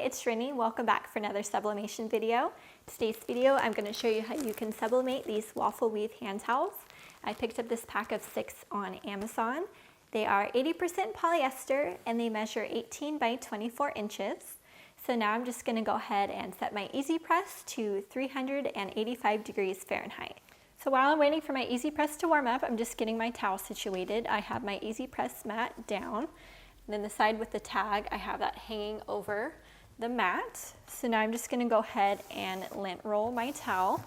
it's Rini. Welcome back for another sublimation video. Today's video, I'm going to show you how you can sublimate these waffle weave hand towels. I picked up this pack of 6 on Amazon. They are 80% polyester and they measure 18 by 24 inches. So now I'm just going to go ahead and set my Easy Press to 385 degrees Fahrenheit. So while I'm waiting for my Easy Press to warm up, I'm just getting my towel situated. I have my Easy Press mat down. And then the side with the tag, I have that hanging over the mat. So now I'm just going to go ahead and lint roll my towel.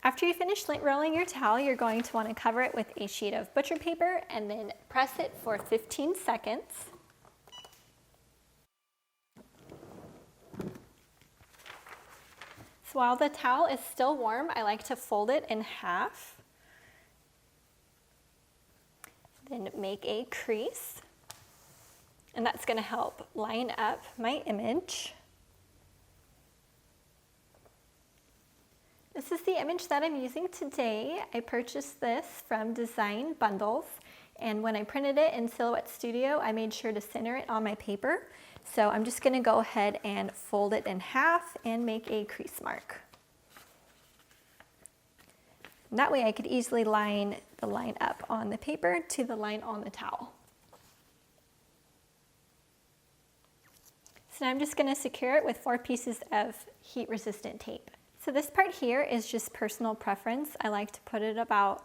After you finish lint rolling your towel, you're going to want to cover it with a sheet of butcher paper and then press it for 15 seconds. So while the towel is still warm, I like to fold it in half. Then make a crease, and that's going to help line up my image. This is the image that I'm using today. I purchased this from Design Bundles, and when I printed it in Silhouette Studio, I made sure to center it on my paper. So I'm just going to go ahead and fold it in half and make a crease mark. And that way I could easily line the line up on the paper to the line on the towel. So now I'm just going to secure it with 4 pieces of heat-resistant tape. So this part here is just personal preference. I like to put it about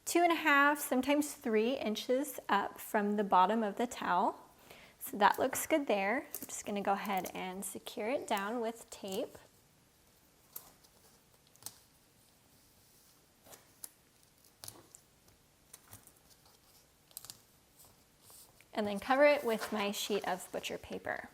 2.5, sometimes 3 inches up from the bottom of the towel. So that looks good there. I'm just going to go ahead and secure it down with tape. And then cover it with my sheet of butcher paper.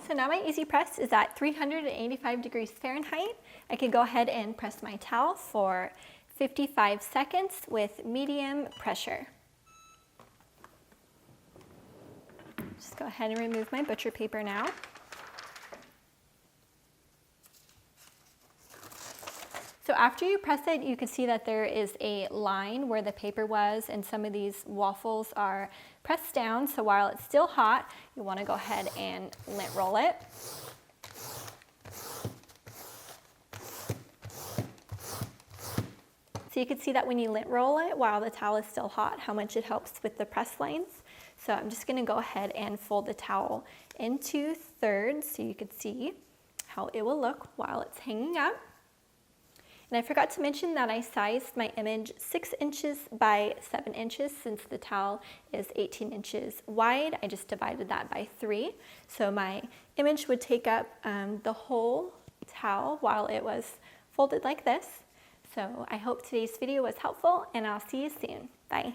So now my Easy Press is at 385 degrees Fahrenheit. I can go ahead and press my towel for 55 seconds with medium pressure. Just go ahead and remove my butcher paper now. So after you press it, you can see that there is a line where the paper was, and some of these waffles are pressed down. So while it's still hot, you want to go ahead and lint roll it. So you can see that when you lint roll it while the towel is still hot, how much it helps with the press lines. So I'm just going to go ahead and fold the towel into thirds so you can see how it will look while it's hanging up. And I forgot to mention that I sized my image 6 inches by 7 inches since the towel is 18 inches wide. I just divided that by 3. So my image would take up the whole towel while it was folded like this. So I hope today's video was helpful, and I'll see you soon. Bye.